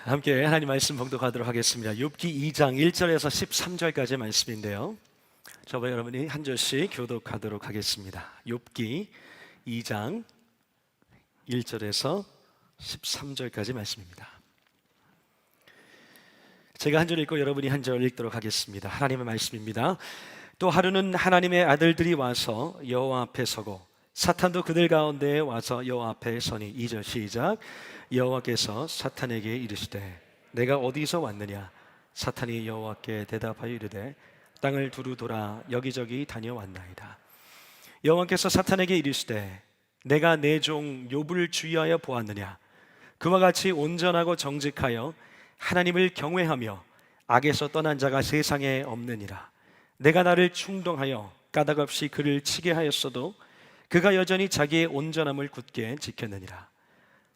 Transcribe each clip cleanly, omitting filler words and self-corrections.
함께 하나님 말씀 봉독하도록 하겠습니다. 욥기 2장 1절에서 13절까지 말씀인데요, 저와 여러분이 한 절씩 교독하도록 하겠습니다. 욥기 2장 1절에서 13절까지 말씀입니다. 제가 한 절 읽고 여러분이 한 절 읽도록 하겠습니다. 하나님의 말씀입니다. 또 하루는 하나님의 아들들이 와서 여호와 앞에 서고 사탄도 그들 가운데에 와서 여호와 앞에 서니. 2절 시작. 여호와께서 사탄에게 이르시되 내가 어디서 왔느냐? 사탄이 여호와께 대답하여 이르되 땅을 두루 돌아 여기저기 다녀왔나이다. 여호와께서 사탄에게 이르시되 내가 내 종 욥을 주의하여 보았느냐? 그와 같이 온전하고 정직하여 하나님을 경외하며 악에서 떠난 자가 세상에 없느니라. 내가 나를 충동하여 까닭없이 그를 치게 하였어도 그가 여전히 자기의 온전함을 굳게 지켰느니라.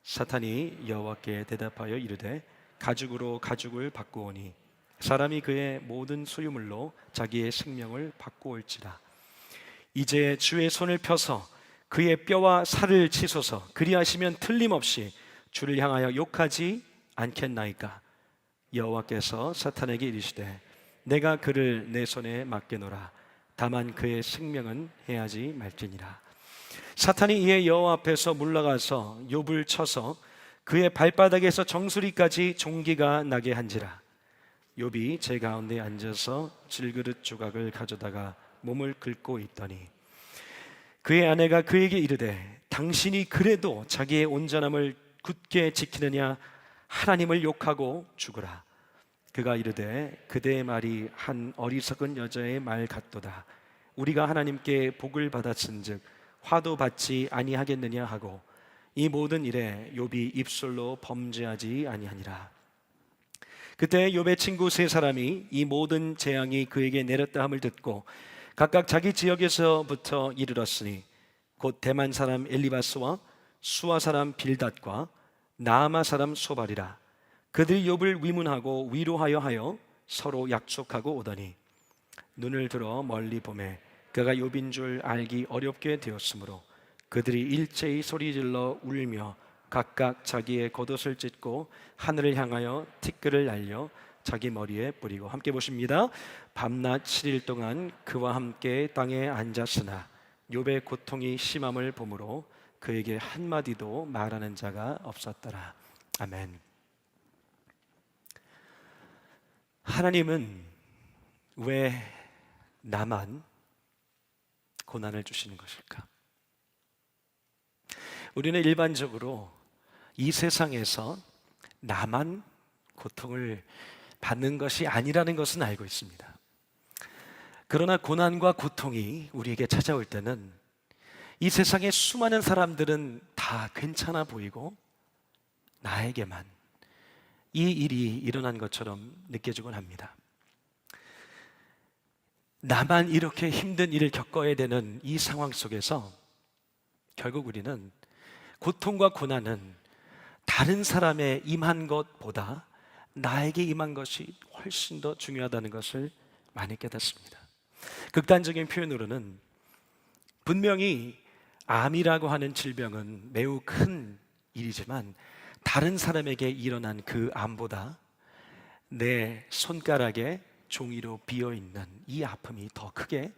사탄이 여호와께 대답하여 이르되 가죽으로 가죽을 바꾸오니 사람이 그의 모든 소유물로 자기의 생명을 바꾸올지라. 이제 주의 손을 펴서 그의 뼈와 살을 치소서. 그리하시면 틀림없이 주를 향하여 욕하지 않겠나이까? 여호와께서 사탄에게 이르시되 내가 그를 내 손에 맡겨놓으라. 다만 그의 생명은 해하지 말지니라. 사탄이 이에 여호와 앞에서 물러가서 욥을 쳐서 그의 발바닥에서 정수리까지 종기가 나게 한지라. 욥이 제 가운데 앉아서 질그릇 조각을 가져다가 몸을 긁고 있더니 그의 아내가 그에게 이르되 당신이 그래도 자기의 온전함을 굳게 지키느냐? 하나님을 욕하고 죽으라. 그가 이르되 그대의 말이 한 어리석은 여자의 말 같도다. 우리가 하나님께 복을 받았은즉 화도 받지 아니하겠느냐 하고 이 모든 일에 욥이 입술로 범죄하지 아니하니라. 그때 욥의 친구 세 사람이 이 모든 재앙이 그에게 내렸다 함을 듣고 각각 자기 지역에서부터 이르렀으니 곧 대만 사람 엘리바스와 수아 사람 빌닷과 나아마 사람 소발이라. 그들이 욥을 위문하고 위로하여 하여 서로 약속하고 오더니 눈을 들어 멀리 보매 그가 욥인 줄 알기 어렵게 되었으므로 그들이 일제히 소리질러 울며 각각 자기의 겉옷을 찢고 하늘을 향하여 티끌을 날려 자기 머리에 뿌리고. 함께 보십니다. 밤낮 7일 동안 그와 함께 땅에 앉았으나 욥의 고통이 심함을 보므로 그에게 한마디도 말하는 자가 없었더라. 아멘. 하나님은 왜 나만 고난을 주시는 것일까? 우리는 일반적으로 이 세상에서 나만 고통을 받는 것이 아니라는 것은 알고 있습니다. 그러나 고난과 고통이 우리에게 찾아올 때는 이 세상의 수많은 사람들은 다 괜찮아 보이고 나에게만 이 일이 일어난 것처럼 느껴지곤 합니다. 나만 이렇게 힘든 일을 겪어야 되는 이 상황 속에서 결국 우리는 고통과 고난은 다른 사람의 임한 것보다 나에게 임한 것이 훨씬 더 중요하다는 것을 많이 깨닫습니다. 극단적인 표현으로는 분명히 암이라고 하는 질병은 매우 큰 일이지만 다른 사람에게 일어난 그 암보다 내 손가락에 종이로 비어있는 이 아픔이 더 크게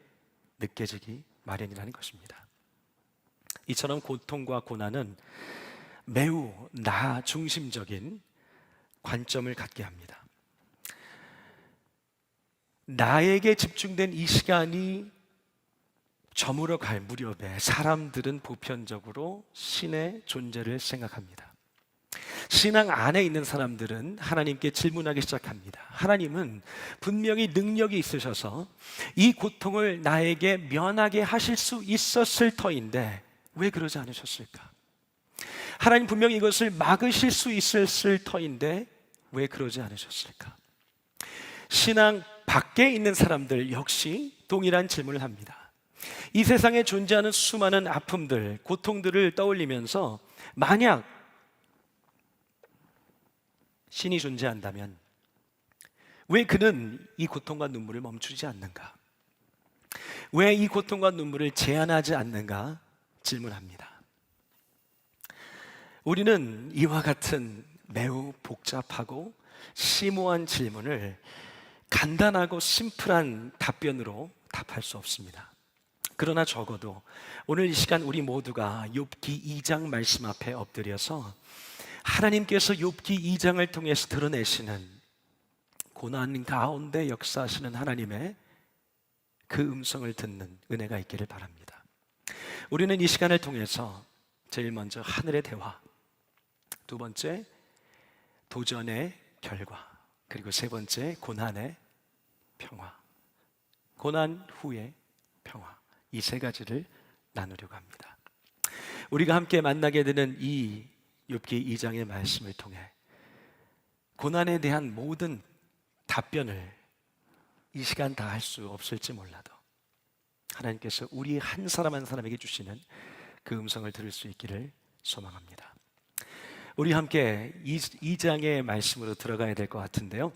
느껴지기 마련이라는 것입니다. 이처럼 고통과 고난은 매우 나 중심적인 관점을 갖게 합니다. 나에게 집중된 이 시간이 저물어 갈 무렵에 사람들은 보편적으로 신의 존재를 생각합니다. 신앙 안에 있는 사람들은 하나님께 질문하기 시작합니다. 하나님은 분명히 능력이 있으셔서 이 고통을 나에게 면하게 하실 수 있었을 터인데 왜 그러지 않으셨을까? 하나님 분명히 이것을 막으실 수 있었을 터인데 왜 그러지 않으셨을까? 신앙 밖에 있는 사람들 역시 동일한 질문을 합니다. 이 세상에 존재하는 수많은 아픔들, 고통들을 떠올리면서 만약 신이 존재한다면 왜 그는 이 고통과 눈물을 멈추지 않는가? 왜 이 고통과 눈물을 제한하지 않는가 질문합니다. 우리는 이와 같은 매우 복잡하고 심오한 질문을 간단하고 심플한 답변으로 답할 수 없습니다. 그러나 적어도 오늘 이 시간 우리 모두가 욥기 2장 말씀 앞에 엎드려서 하나님께서 욥기 2장을 통해서 드러내시는 고난 가운데 역사하시는 하나님의 그 음성을 듣는 은혜가 있기를 바랍니다. 우리는 이 시간을 통해서 제일 먼저 하늘의 대화, 두 번째 도전의 결과, 그리고 세 번째 고난의 평화, 고난 후의 평화, 이 세 가지를 나누려고 합니다. 우리가 함께 만나게 되는 이 욥기 2장의 말씀을 통해 고난에 대한 모든 답변을 이 시간 다 할 수 없을지 몰라도 하나님께서 우리 한 사람 한 사람에게 주시는 그 음성을 들을 수 있기를 소망합니다. 우리 함께 2장의 말씀으로 들어가야 될 것 같은데요,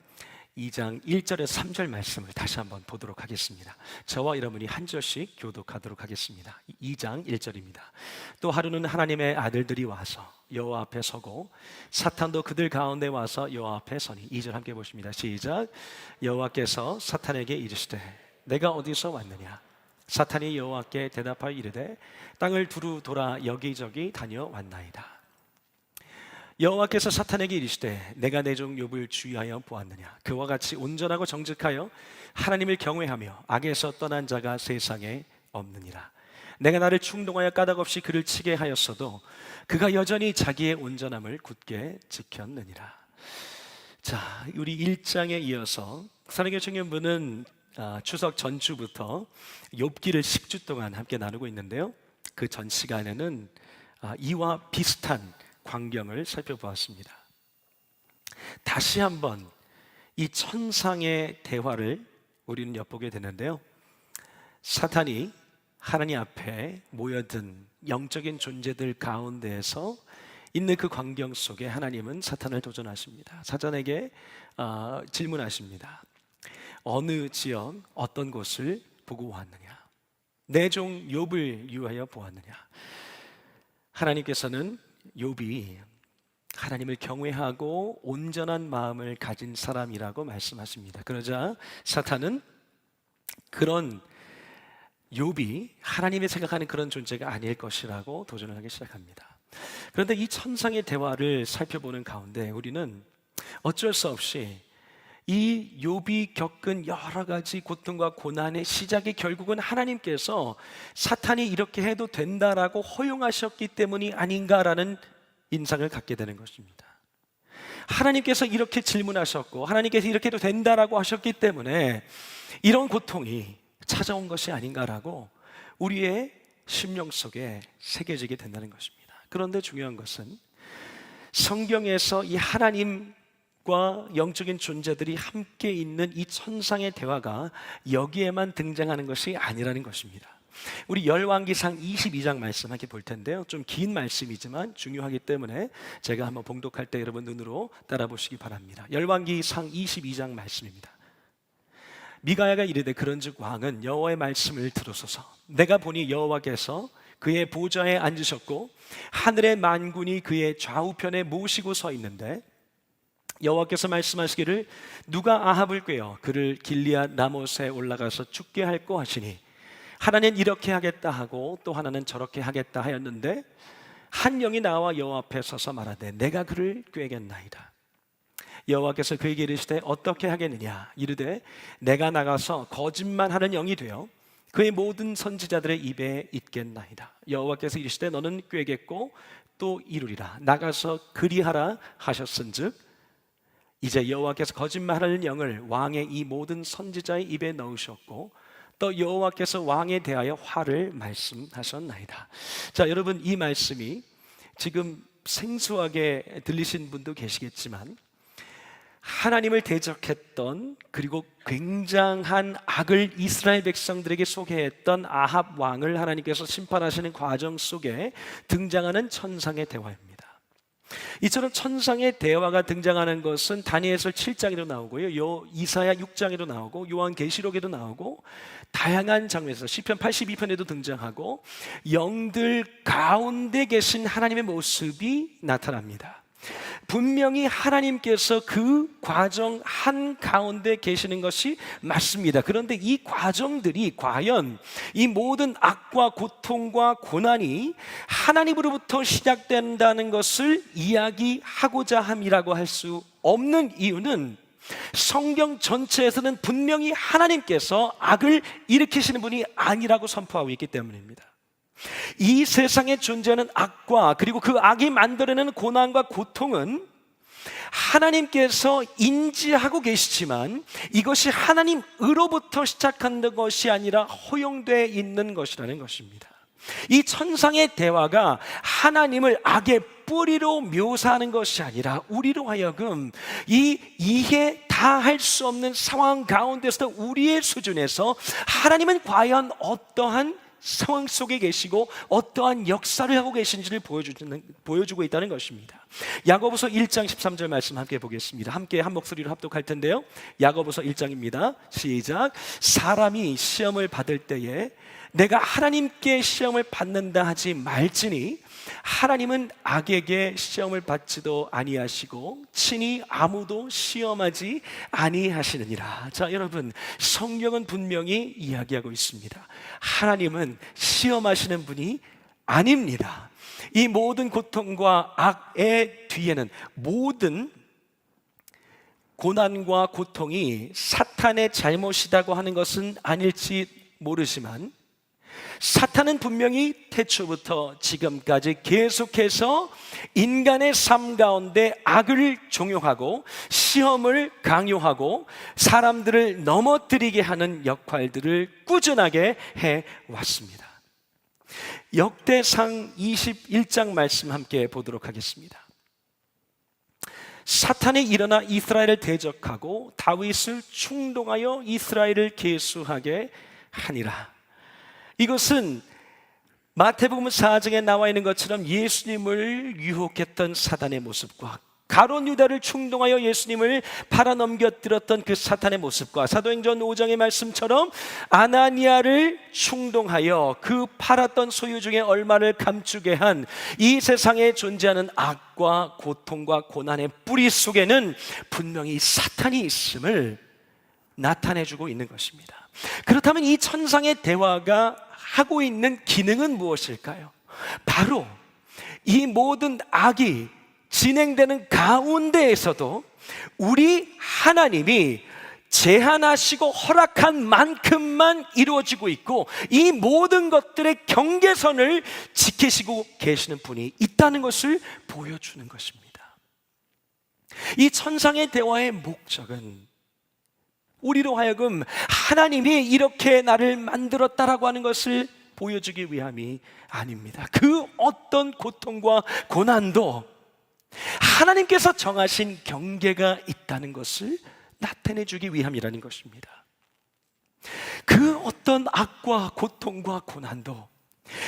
2장 1절에서 3절 말씀을 다시 한번 보도록 하겠습니다. 저와 여러분이 한 절씩 교독하도록 하겠습니다. 2장 1절입니다. 또 하루는 하나님의 아들들이 와서 여호와 앞에 서고 사탄도 그들 가운데 와서 여호와 앞에 서니. 2절 함께 보십니다. 시작. 여호와께서 사탄에게 이르시되 내가 어디서 왔느냐? 사탄이 여호와께 대답하여 이르되 땅을 두루 돌아 여기저기 다녀왔나이다. 여호와께서 사탄에게 이르시되 내가 내 종 욥을 주의하여 보았느냐? 그와 같이 온전하고 정직하여 하나님을 경외하며 악에서 떠난 자가 세상에 없느니라. 내가 나를 충동하여 까닭없이 그를 치게 하였어도 그가 여전히 자기의 온전함을 굳게 지켰느니라. 자, 우리 1장에 이어서 사랑의 청년부는 추석 전주부터 욥기를 10주 동안 함께 나누고 있는데요, 그 전 시간에는 이와 비슷한 광경을 살펴보았습니다. 다시 한번 이 천상의 대화를 우리는 엿보게 되는데요, 사탄이 하나님 앞에 모여든 영적인 존재들 가운데에서 있는 그 광경 속에 하나님은 사탄을 도전하십니다. 사탄에게 질문하십니다. 어느 지역, 어떤 곳을 보고 왔느냐? 내 종 욥을 유하여 보았느냐? 하나님께서는 욥이 하나님을 경외하고 온전한 마음을 가진 사람이라고 말씀하십니다. 그러자 사탄은 그런 욥이 하나님이 생각하는 그런 존재가 아닐 것이라고 도전을 하기 시작합니다. 그런데 이 천상의 대화를 살펴보는 가운데 우리는 어쩔 수 없이 이 욥이 겪은 여러 가지 고통과 고난의 시작이 결국은 하나님께서 사탄이 이렇게 해도 된다라고 허용하셨기 때문이 아닌가라는 인상을 갖게 되는 것입니다. 하나님께서 이렇게 질문하셨고 하나님께서 이렇게 해도 된다라고 하셨기 때문에 이런 고통이 찾아온 것이 아닌가라고 우리의 심령 속에 새겨지게 된다는 것입니다. 그런데 중요한 것은 성경에서 이 하나님과 영적인 존재들이 함께 있는 이 천상의 대화가 여기에만 등장하는 것이 아니라는 것입니다. 우리 열왕기상 22장 말씀 함께 볼 텐데요, 좀 긴 말씀이지만 중요하기 때문에 제가 한번 봉독할 때 여러분 눈으로 따라 보시기 바랍니다. 열왕기상 22장 말씀입니다. 미가야가 이르되 그런즉 왕은 여호와의 말씀을 들으소서. 내가 보니 여호와께서 그의 보좌에 앉으셨고 하늘의 만군이 그의 좌우편에 모시고 서 있는데 여호와께서 말씀하시기를 누가 아합을 꾀어 그를 길리앗 라못에 올라가서 죽게 할꼬 하시니 하나는 이렇게 하겠다 하고 또 하나는 저렇게 하겠다 하였는데 한 영이 나와 여호와 앞에 서서 말하되 내가 그를 꾀겠나이다. 여호와께서 그에게 이르시되 어떻게 하겠느냐? 이르되 내가 나가서 거짓말하는 영이 되어 그의 모든 선지자들의 입에 있겠나이다. 여호와께서 이르시되 너는 꾀겠고 또 이루리라. 나가서 그리하라 하셨은즉 이제 여호와께서 거짓말하는 영을 왕의 이 모든 선지자의 입에 넣으셨고 또 여호와께서 왕에 대하여 화를 말씀하셨나이다. 자, 여러분, 이 말씀이 지금 생소하게 들리신 분도 계시겠지만 하나님을 대적했던 그리고 굉장한 악을 이스라엘 백성들에게 소개했던 아합 왕을 하나님께서 심판하시는 과정 속에 등장하는 천상의 대화입니다. 이처럼 천상의 대화가 등장하는 것은 다니엘서 7장에도 나오고요, 이사야 6장에도 나오고 요한계시록에도 나오고 다양한 장면에서 시편 82편에도 등장하고 영들 가운데 계신 하나님의 모습이 나타납니다. 분명히 하나님께서 그 과정 한가운데 계시는 것이 맞습니다. 그런데 이 과정들이 과연 이 모든 악과 고통과 고난이 하나님으로부터 시작된다는 것을 이야기하고자 함이라고 할 수 없는 이유는 성경 전체에서는 분명히 하나님께서 악을 일으키시는 분이 아니라고 선포하고 있기 때문입니다. 이 세상에 존재하는 악과 그리고 그 악이 만들어내는 고난과 고통은 하나님께서 인지하고 계시지만 이것이 하나님으로부터 시작하는 것이 아니라 허용되어 있는 것이라는 것입니다. 이 천상의 대화가 하나님을 악의 뿌리로 묘사하는 것이 아니라 우리로 하여금 이 이해 다 할 수 없는 상황 가운데서 우리의 수준에서 하나님은 과연 어떠한 상황 속에 계시고 어떠한 역사를 하고 계신지를 보여주고 있다는 것입니다. 야고보서 1장 13절 말씀 함께 보겠습니다. 함께 한 목소리로 합독할 텐데요. 야고보서 1장입니다. 시작. 사람이 시험을 받을 때에 내가 하나님께 시험을 받는다 하지 말지니 하나님은 악에게 시험을 받지도 아니하시고 친히 아무도 시험하지 아니하시느니라. 자, 여러분, 성경은 분명히 이야기하고 있습니다. 하나님은 시험하시는 분이 아닙니다. 이 모든 고통과 악의 뒤에는 모든 고난과 고통이 사탄의 잘못이라고 하는 것은 아닐지 모르지만 사탄은 분명히 태초부터 지금까지 계속해서 인간의 삶 가운데 악을 종용하고 시험을 강요하고 사람들을 넘어뜨리게 하는 역할들을 꾸준하게 해왔습니다. 역대상 21장 말씀 함께 보도록 하겠습니다. 사탄이 일어나 이스라엘을 대적하고 다윗을 충동하여 이스라엘을 계수하게 하니라. 이것은 마태복음 4장에 나와 있는 것처럼 예수님을 유혹했던 사단의 모습과 가룟 유다를 충동하여 예수님을 팔아넘겨뜨렸던 그 사탄의 모습과 사도행전 5장의 말씀처럼 아나니아를 충동하여 그 팔았던 소유 중에 얼마를 감추게 한 이 세상에 존재하는 악과 고통과 고난의 뿌리 속에는 분명히 사탄이 있음을 나타내주고 있는 것입니다. 그렇다면 이 천상의 대화가 하고 있는 기능은 무엇일까요? 바로 이 모든 악이 진행되는 가운데에서도 우리 하나님이 제한하시고 허락한 만큼만 이루어지고 있고 이 모든 것들의 경계선을 지키시고 계시는 분이 있다는 것을 보여주는 것입니다. 이 천상의 대화의 목적은 우리로 하여금 하나님이 이렇게 나를 만들었다라고 하는 것을 보여주기 위함이 아닙니다. 그 어떤 고통과 고난도 하나님께서 정하신 경계가 있다는 것을 나타내주기 위함이라는 것입니다. 그 어떤 악과 고통과 고난도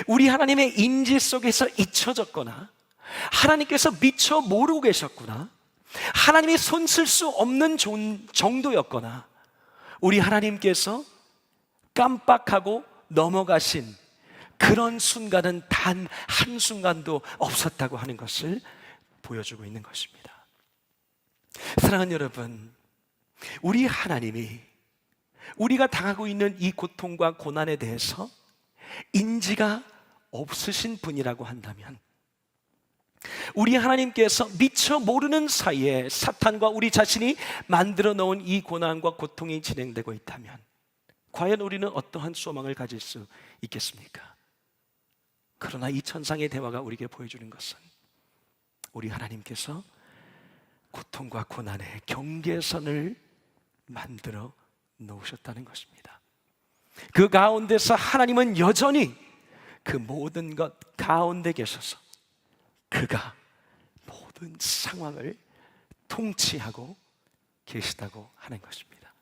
우리 하나님의 인지 속에서 잊혀졌거나 하나님께서 미처 모르고 계셨구나, 하나님이 손쓸 수 없는 정도였거나 우리 하나님께서 깜빡하고 넘어가신 그런 순간은 단 한순간도 없었다고 하는 것을 보여주고 있는 것입니다. 사랑하는 여러분, 우리 하나님이 우리가 당하고 있는 이 고통과 고난에 대해서 인지가 없으신 분이라고 한다면, 우리 하나님께서 미처 모르는 사이에 사탄과 우리 자신이 만들어 놓은 이 고난과 고통이 진행되고 있다면 과연 우리는 어떠한 소망을 가질 수 있겠습니까? 그러나 이 천상의 대화가 우리에게 보여주는 것은 우리 하나님께서 고통과 고난의 경계선을 만들어 놓으셨다는 것입니다. 그 가운데서 하나님은 여전히 그 모든 것 가운데 계셔서 그가 모든 상황을 통치하고 계시다고 하는 것입니다.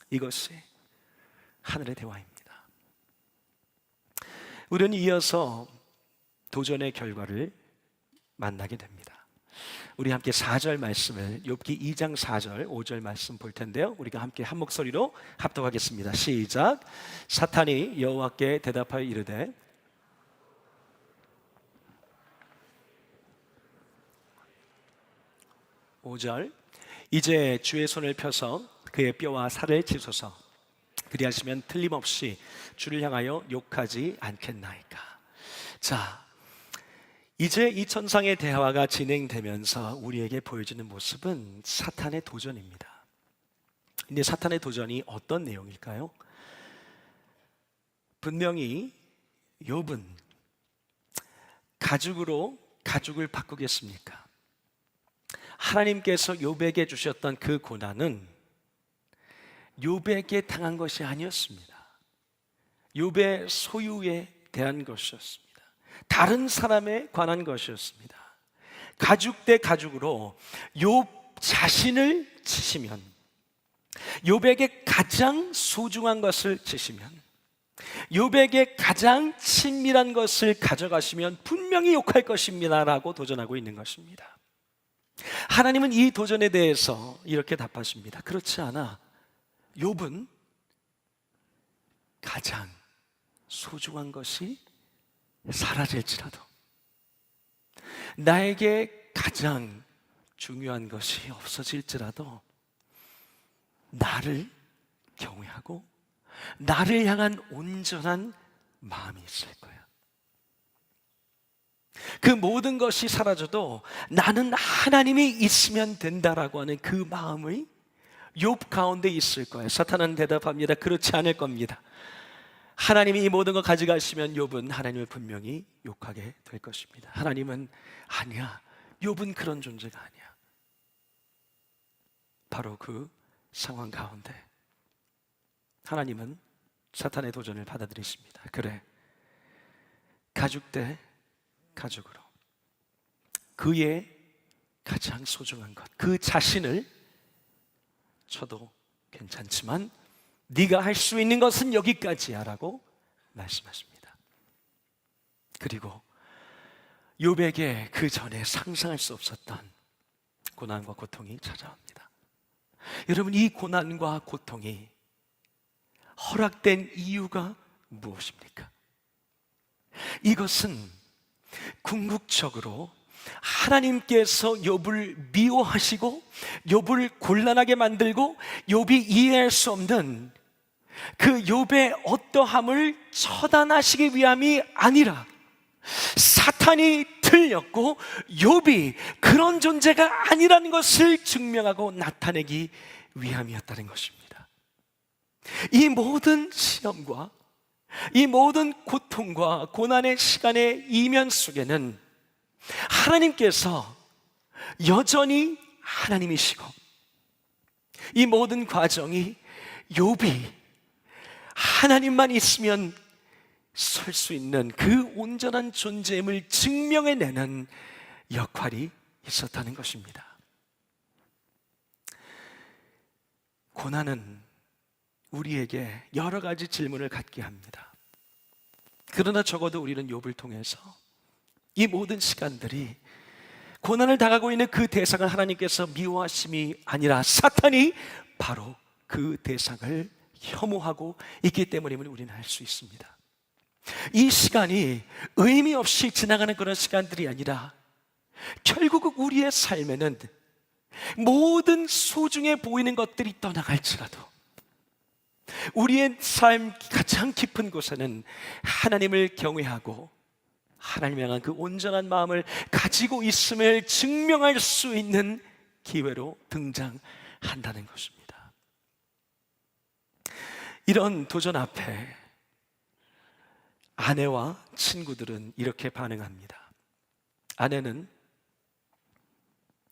이것이 하늘의 대화입니다. 우리는 이어서 도전의 결과를 만나게 됩니다. 우리 함께 4절 말씀을, 욥기 2장 4절 5절 말씀 볼 텐데요, 우리가 함께 한 목소리로 합독하겠습니다. 시작. 사탄이 여호와께 대답하여 이르되 5절 이제 주의 손을 펴서 그의 뼈와 살을 찢소서 그리하시면 틀림없이 주를 향하여 욕하지 않겠나이까. 자, 이제 이 천상의 대화가 진행되면서 우리에게 보여지는 모습은 사탄의 도전입니다. 근데 사탄의 도전이 어떤 내용일까요? 분명히 욥은 가죽으로 가죽을 바꾸겠습니까? 하나님께서 욥에게 주셨던 그 고난은 욥에게 당한 것이 아니었습니다. 욥의 소유에 대한 것이었습니다. 다른 사람에 관한 것이었습니다. 가죽 대 가죽으로 욥 자신을 치시면, 욥에게 가장 소중한 것을 치시면, 욥에게 가장 친밀한 것을 가져가시면 분명히 욕할 것입니다 라고 도전하고 있는 것입니다. 하나님은 이 도전에 대해서 이렇게 답하십니다. 그렇지 않아. 욥은 가장 소중한 것이 사라질지라도, 나에게 가장 중요한 것이 없어질지라도 나를 경외하고 나를 향한 온전한 마음이 있을 거야. 그 모든 것이 사라져도 나는 하나님이 있으면 된다라고 하는 그 마음이 욥 가운데 있을 거예요. 사탄은 대답합니다. 그렇지 않을 겁니다. 하나님이 이 모든 걸 가져가시면 욥은 하나님을 분명히 욕하게 될 것입니다. 하나님은 아니야. 욥은 그런 존재가 아니야. 바로 그 상황 가운데 하나님은 사탄의 도전을 받아들이십니다. 그래, 가죽 대 가죽으로 그의 가장 소중한 것, 그 자신을 쳐도 괜찮지만 네가 할 수 있는 것은 여기까지야 라고 말씀하십니다. 그리고 욥에게 그 전에 상상할 수 없었던 고난과 고통이 찾아옵니다. 여러분, 이 고난과 고통이 허락된 이유가 무엇입니까? 이것은 궁극적으로 하나님께서 욥을 미워하시고 욥을 곤란하게 만들고 욥이 이해할 수 없는 그 욥의 어떠함을 처단하시기 위함이 아니라 사탄이 틀렸고 욥이 그런 존재가 아니라는 것을 증명하고 나타내기 위함이었다는 것입니다. 이 모든 시험과 이 모든 고통과 고난의 시간의 이면 속에는 하나님께서 여전히 하나님이시고 이 모든 과정이 욥이 하나님만 있으면 설 수 있는 그 온전한 존재임을 증명해내는 역할이 있었다는 것입니다. 고난은 우리에게 여러 가지 질문을 갖게 합니다. 그러나 적어도 우리는 욥을 통해서 이 모든 시간들이 고난을 당하고 있는 그 대상을 하나님께서 미워하심이 아니라 사탄이 바로 그 대상을 혐오하고 있기 때문임을 우리는 알 수 있습니다. 이 시간이 의미 없이 지나가는 그런 시간들이 아니라 결국 우리의 삶에는 모든 소중해 보이는 것들이 떠나갈지라도 우리의 삶 가장 깊은 곳에는 하나님을 경외하고 하나님을 향한 그 온전한 마음을 가지고 있음을 증명할 수 있는 기회로 등장한다는 것입니다. 이런 도전 앞에 아내와 친구들은 이렇게 반응합니다. 아내는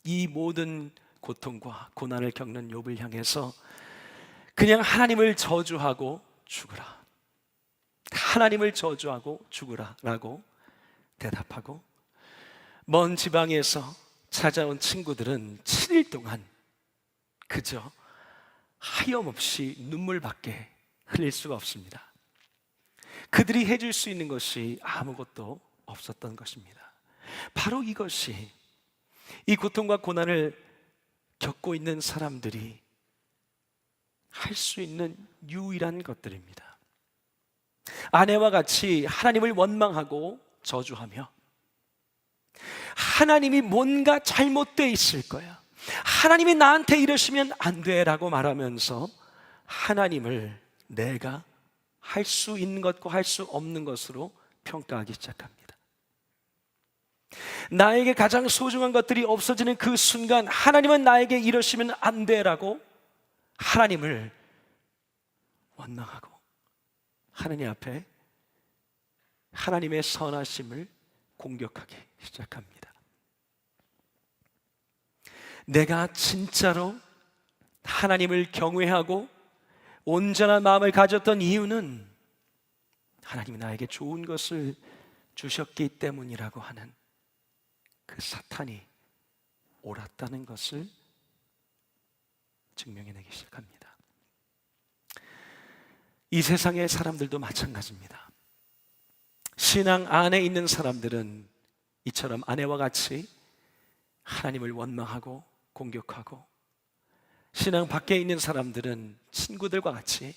이 모든 고통과 고난을 겪는 욥을 향해서 그냥 하나님을 저주하고 죽으라, 하나님을 저주하고 죽으라 라고 대답하고, 먼 지방에서 찾아온 친구들은 7일 동안 그저 하염없이 눈물밖에 흘릴 수가 없습니다. 그들이 해줄 수 있는 것이 아무것도 없었던 것입니다. 바로 이것이 이 고통과 고난을 겪고 있는 사람들이 할 수 있는 유일한 것들입니다. 아내와 같이 하나님을 원망하고 저주하며 하나님이 뭔가 잘못되어 있을 거야, 하나님이 나한테 이러시면 안 돼라고 말하면서 하나님을 내가 할 수 있는 것과 할 수 없는 것으로 평가하기 시작합니다. 나에게 가장 소중한 것들이 없어지는 그 순간 하나님은 나에게 이러시면 안 돼라고 하나님을 원망하고 하나님 앞에 하나님의 선하심을 공격하기 시작합니다. 내가 진짜로 하나님을 경외하고 온전한 마음을 가졌던 이유는 하나님이 나에게 좋은 것을 주셨기 때문이라고 하는 그 사탄이 옳았다는 것을 증명해내기 시작합니다. 이 세상의 사람들도 마찬가지입니다. 신앙 안에 있는 사람들은 이처럼 아내와 같이 하나님을 원망하고 공격하고, 신앙 밖에 있는 사람들은 친구들과 같이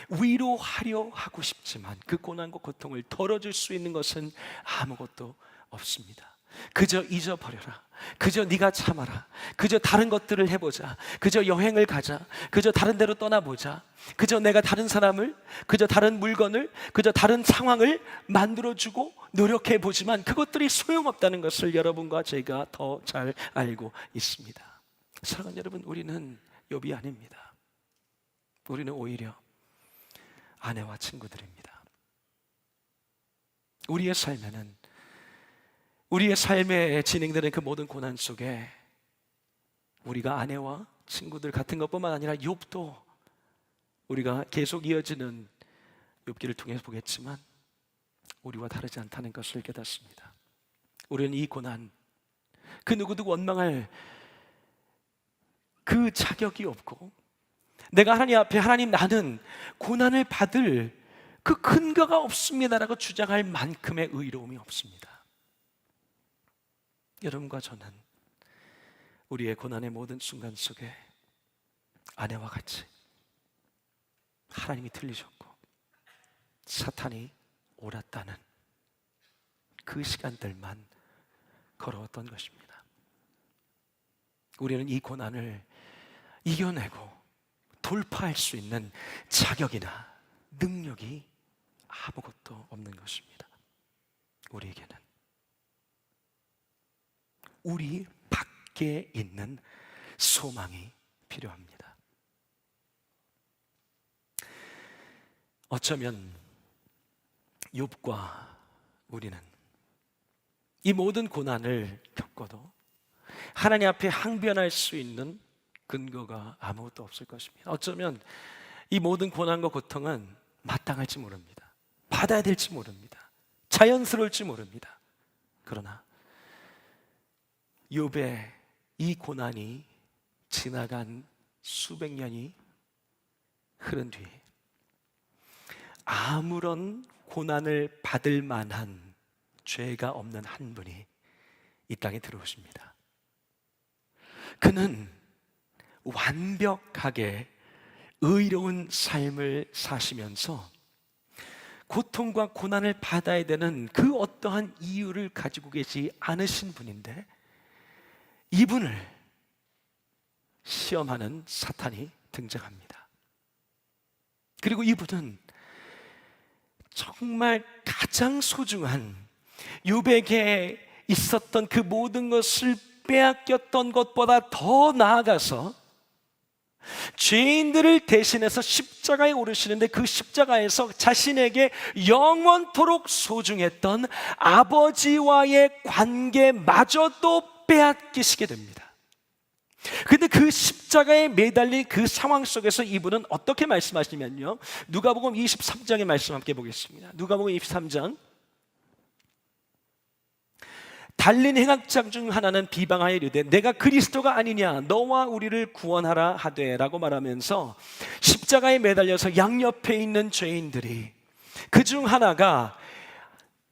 위로하려 하고 싶지만 그 고난과 고통을 덜어줄 수 있는 것은 아무것도 없습니다. 그저 잊어버려라, 그저 네가 참아라, 그저 다른 것들을 해보자, 그저 여행을 가자, 그저 다른 데로 떠나보자, 그저 내가 다른 사람을, 그저 다른 물건을, 그저 다른 상황을 만들어주고 노력해보지만 그것들이 소용없다는 것을 여러분과 제가 더 잘 알고 있습니다. 사랑하는 여러분, 우리는 욥이 아닙니다. 우리는 오히려 아내와 친구들입니다. 우리의 삶에 진행되는 그 모든 고난 속에 우리가 아내와 친구들 같은 것뿐만 아니라 욥도 우리가 계속 이어지는 욥기를 통해서 보겠지만 우리와 다르지 않다는 것을 깨닫습니다. 우리는 이 고난, 그 누구도 원망할 그 자격이 없고, 내가 하나님 앞에 하나님 나는 고난을 받을 그 근거가 없습니다라고 주장할 만큼의 의로움이 없습니다. 여러분과 저는 우리의 고난의 모든 순간 속에 아내와 같이 하나님이 틀리셨고 사탄이 옳았다는 그 시간들만 걸어왔던 것입니다. 우리는 이 고난을 이겨내고 돌파할 수 있는 자격이나 능력이 아무것도 없는 것입니다. 우리에게는 우리 밖에 있는 소망이 필요합니다. 어쩌면 욥과 우리는 이 모든 고난을 겪어도 하나님 앞에 항변할 수 있는 근거가 아무것도 없을 것입니다. 어쩌면 이 모든 고난과 고통은 마땅할지 모릅니다. 받아야 될지 모릅니다. 자연스러울지 모릅니다. 그러나 욥의 이 고난이 지나간 수백 년이 흐른 뒤에 아무런 고난을 받을 만한 죄가 없는 한 분이 이 땅에 들어오십니다. 그는 완벽하게 의로운 삶을 사시면서 고통과 고난을 받아야 되는 그 어떠한 이유를 가지고 계시지 않으신 분인데, 이분을 시험하는 사탄이 등장합니다. 그리고 이분은 정말 가장 소중한 욥에게 있었던 그 모든 것을 빼앗겼던 것보다 더 나아가서 죄인들을 대신해서 십자가에 오르시는데, 그 십자가에서 자신에게 영원토록 소중했던 아버지와의 관계마저도 빼앗기시게 됩니다. 근데 그 십자가에 매달린 그 상황 속에서 이분은 어떻게 말씀하시냐면요, 누가복음 23장의 말씀 함께 보겠습니다. 누가복음 23장, 달린 행악장 중 하나는 비방하여 이르되 내가 그리스도가 아니냐, 너와 우리를 구원하라 하되 라고 말하면서 십자가에 매달려서 양옆에 있는 죄인들이, 그 중 하나가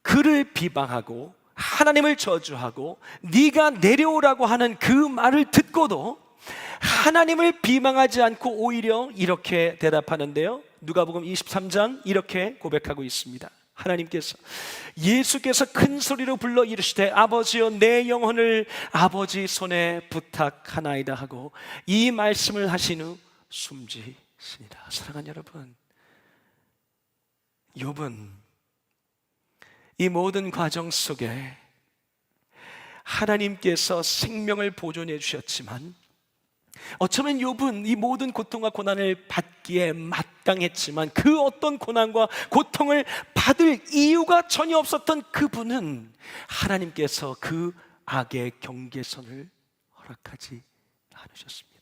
그를 비방하고 하나님을 저주하고 네가 내려오라고 하는 그 말을 듣고도 하나님을 비방하지 않고 오히려 이렇게 대답하는데요, 누가복음 23장 이렇게 고백하고 있습니다. 하나님께서, 예수께서 큰 소리로 불러 이르시되 아버지여 내 영혼을 아버지 손에 부탁하나이다 하고 이 말씀을 하신 후 숨지시니라. 사랑하는 여러분, 욥은 이 모든 과정 속에 하나님께서 생명을 보존해 주셨지만, 어쩌면 욥은 이 모든 고통과 고난을 받기에 마땅했지만 그 어떤 고난과 고통을 받을 이유가 전혀 없었던 그분은 하나님께서 그 악의 경계선을 허락하지 않으셨습니다.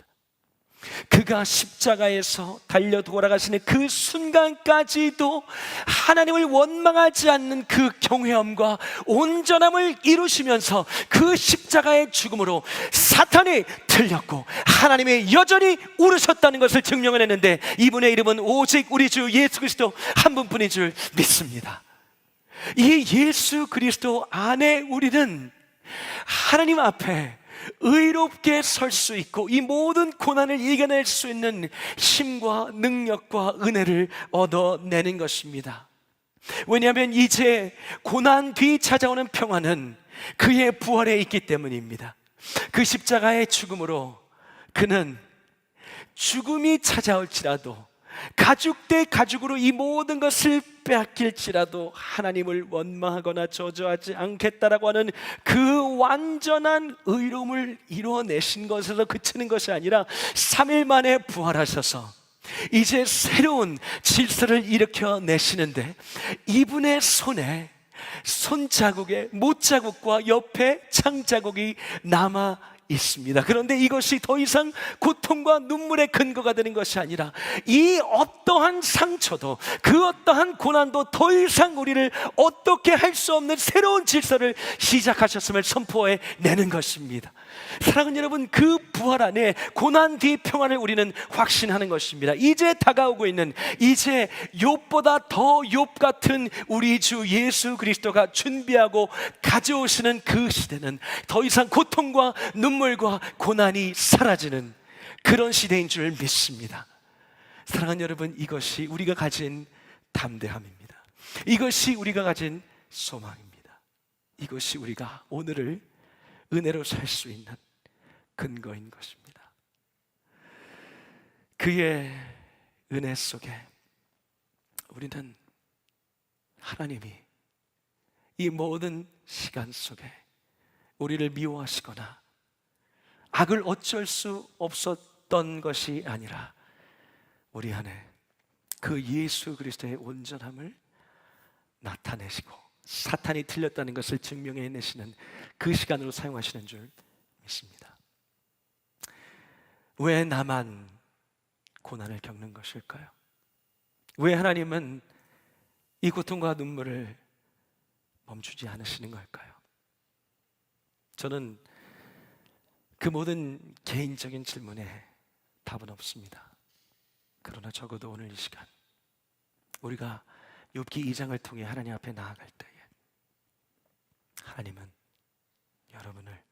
그가 십자가에서 달려 돌아가시는 그 순간까지도 하나님을 원망하지 않는 그 경외함과 온전함을 이루시면서 그 십자가의 죽음으로 사탄이 틀렸고 하나님이 여전히 울으셨다는 것을 증명해냈는데, 이분의 이름은 오직 우리 주 예수 그리스도 한 분뿐인 줄 믿습니다. 이 예수 그리스도 안에 우리는 하나님 앞에 의롭게 설 수 있고 이 모든 고난을 이겨낼 수 있는 힘과 능력과 은혜를 얻어내는 것입니다. 왜냐하면 이제 고난 뒤 찾아오는 평안은 그의 부활에 있기 때문입니다. 그 십자가의 죽음으로 그는 죽음이 찾아올지라도, 가죽 대 가죽으로 이 모든 것을 빼앗길지라도 하나님을 원망하거나 저주하지 않겠다라고 하는 그 완전한 의로움을 이루어내신 것에서 그치는 것이 아니라 3일 만에 부활하셔서 이제 새로운 질서를 일으켜내시는데, 이분의 손에 손자국에 못자국과 옆에 창자국이 남아 있습니다. 그런데 이것이 더 이상 고통과 눈물의 근거가 되는 것이 아니라 이 어떠한 상처도 그 어떠한 고난도 더 이상 우리를 어떻게 할 수 없는 새로운 질서를 시작하셨음을 선포해 내는 것입니다. 사랑하는 여러분, 그 부활 안에 고난 뒤 평안을 우리는 확신하는 것입니다. 이제 다가오고 있는, 이제 욥보다 더 욥 같은 우리 주 예수 그리스도가 준비하고 가져오시는 그 시대는 더 이상 고통과 눈물과 고난이 사라지는 그런 시대인 줄 믿습니다. 사랑하는 여러분, 이것이 우리가 가진 담대함입니다. 이것이 우리가 가진 소망입니다. 이것이 우리가 오늘을 은혜로 살 수 있는 근거인 것입니다. 그의 은혜 속에 우리는 하나님이 이 모든 시간 속에 우리를 미워하시거나 악을 어쩔 수 없었던 것이 아니라 우리 안에 그 예수 그리스도의 온전함을 나타내시고 사탄이 틀렸다는 것을 증명해내시는 그 시간으로 사용하시는 줄 믿습니다. 왜 나만 고난을 겪는 것일까요? 왜 하나님은 이 고통과 눈물을 멈추지 않으시는 걸까요? 저는 그 모든 개인적인 질문에 답은 없습니다. 그러나 적어도 오늘 이 시간 우리가 욥기 2장을 통해 하나님 앞에 나아갈 때에 하나님은 여러분을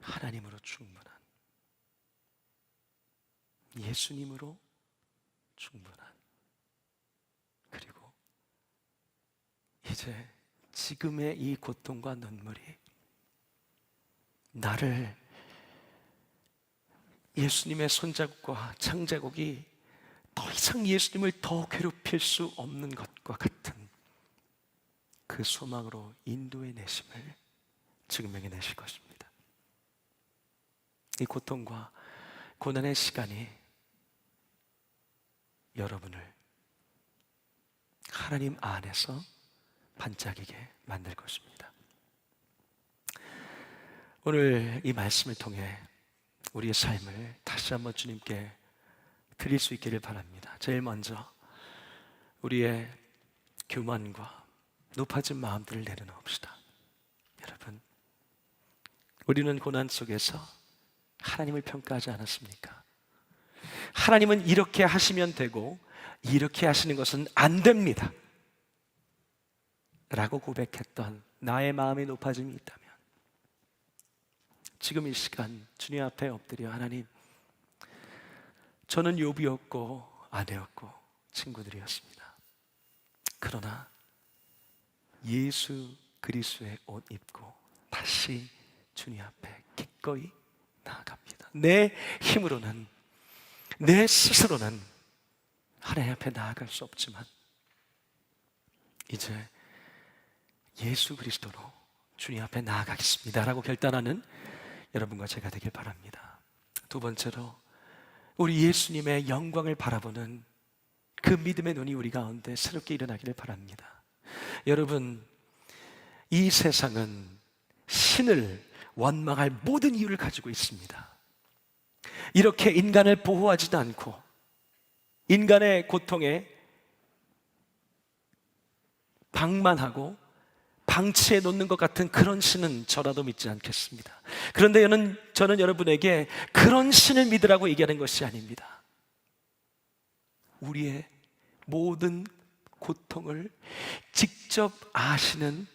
하나님으로 충분한, 예수님으로 충분한, 그리고 이제 지금의 이 고통과 눈물이 나를 예수님의 손자국과 창자국이 더 이상 예수님을 더 괴롭힐 수 없는 것과 같은 그 소망으로 인도해 내심을 증명해 내실 것입니다. 이 고통과 고난의 시간이 여러분을 하나님 안에서 반짝이게 만들 것입니다. 오늘 이 말씀을 통해 우리의 삶을 다시 한번 주님께 드릴 수 있기를 바랍니다. 제일 먼저 우리의 교만과 높아진 마음들을 내려놓읍시다. 여러분, 우리는 고난 속에서 하나님을 평가하지 않았습니까? 하나님은 이렇게 하시면 되고 이렇게 하시는 것은 안 됩니다 라고 고백했던 나의 마음의 높아짐이 있다면 지금 이 시간 주님 앞에 엎드려, 하나님, 저는 욥이었고 아내였고 친구들이었습니다. 그러나 예수 그리스도의 옷 입고 다시 주님 앞에 기꺼이 나아갑니다. 내 힘으로는, 내 스스로는 하나님 앞에 나아갈 수 없지만 이제 예수 그리스도로 주님 앞에 나아가겠습니다 라고 결단하는 여러분과 제가 되길 바랍니다. 두 번째로, 우리 예수님의 영광을 바라보는 그 믿음의 눈이 우리 가운데 새롭게 일어나기를 바랍니다. 여러분, 이 세상은 신을 원망할 모든 이유를 가지고 있습니다. 이렇게 인간을 보호하지도 않고 인간의 고통에 방만하고 방치해 놓는 것 같은 그런 신은 저라도 믿지 않겠습니다. 그런데 저는 여러분에게 그런 신을 믿으라고 얘기하는 것이 아닙니다. 우리의 모든 고통을 직접 아시는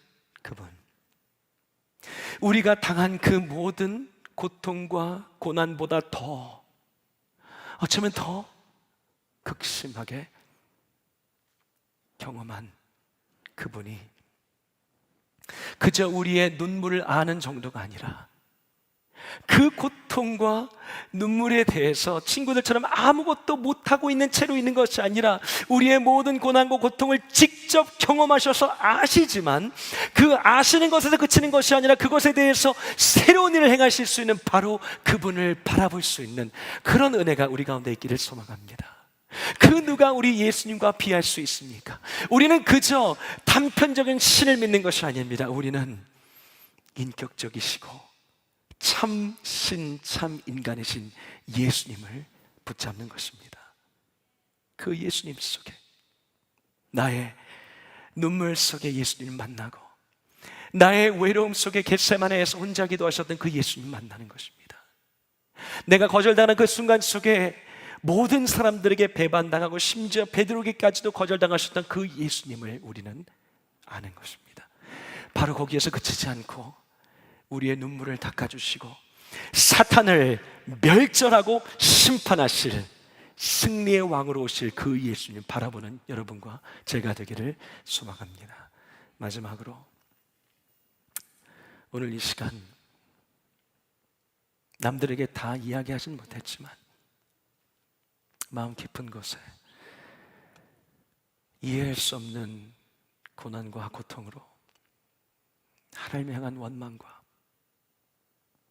그분, 우리가 당한 그 모든 고통과 고난보다 더, 어쩌면 더 극심하게 경험한 그분이 그저 우리의 눈물을 아는 정도가 아니라 그 고통과 눈물에 대해서 친구들처럼 아무것도 못하고 있는 채로 있는 것이 아니라 우리의 모든 고난과 고통을 직접 경험하셔서 아시지만 그 아시는 것에서 그치는 것이 아니라 그것에 대해서 새로운 일을 행하실 수 있는 바로 그분을 바라볼 수 있는 그런 은혜가 우리 가운데 있기를 소망합니다. 그 누가 우리 예수님과 비할 수 있습니까? 우리는 그저 단편적인 신을 믿는 것이 아닙니다. 우리는 인격적이시고 참 신, 참 인간이신 예수님을 붙잡는 것입니다. 그 예수님 속에, 나의 눈물 속에 예수님을 만나고 나의 외로움 속에 겟세마네에서 혼자 기도하셨던 그 예수님 만나는 것입니다. 내가 거절당하는 그 순간 속에 모든 사람들에게 배반당하고 심지어 베드로에게까지도 거절당하셨던 그 예수님을 우리는 아는 것입니다. 바로 거기에서 그치지 않고 우리의 눈물을 닦아주시고 사탄을 멸절하고 심판하실 승리의 왕으로 오실 그 예수님 바라보는 여러분과 제가 되기를 소망합니다. 마지막으로, 오늘 이 시간 남들에게 다 이야기하진 못했지만 마음 깊은 곳에 이해할 수 없는 고난과 고통으로 하나님을 향한 원망과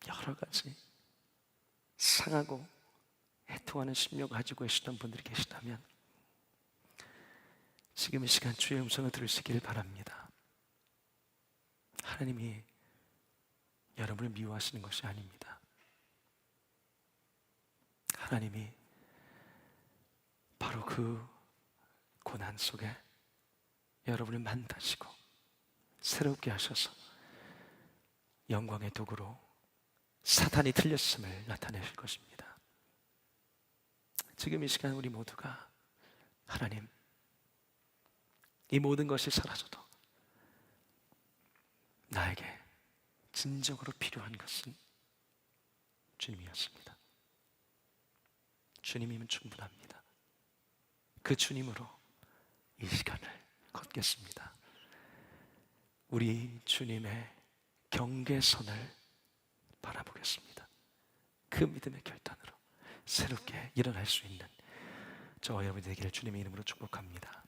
여러 가지 상하고 해통하는 심령 가지고 계시던 분들이 계시다면 지금 이 시간 주의 음성을 들으시기를 바랍니다. 하나님이 여러분을 미워하시는 것이 아닙니다. 하나님이 바로 그 고난 속에 여러분을 만나시고 새롭게 하셔서 영광의 도구로 사탄이 틀렸음을 나타내실 것입니다. 지금 이 시간 우리 모두가 하나님, 이 모든 것이 사라져도 나에게 진정으로 필요한 것은 주님이었습니다. 주님이면 충분합니다. 그 주님으로 이 시간을 걷겠습니다. 우리 주님의 경계선을 바라보겠습니다. 그 믿음의 결단으로 새롭게 일어날 수 있는 저와 여러분이 되기를 주님의 이름으로 축복합니다.